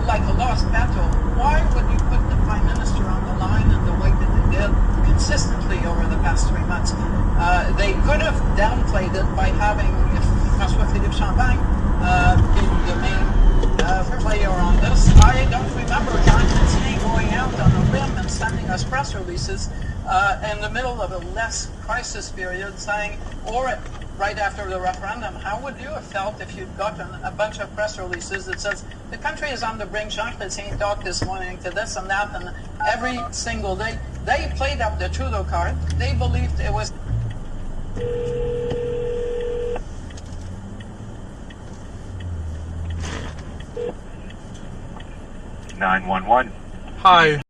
like a lost battle. Why would you put the Prime Minister on the line in the way that they did consistently over the past 3 months? They could have downplayed it by having François-Philippe Champagne be the main player on this. I don't remember John Chrétien going out on a limb and sending us press releases in the middle of a less crisis period saying, or right after the referendum, how would you have felt if you'd gotten a bunch of press releases that says the country is on the brink, Jean Chrétien talked this morning to this and that, and every single day they played up the Trudeau card. They believed it was... (911) Hi.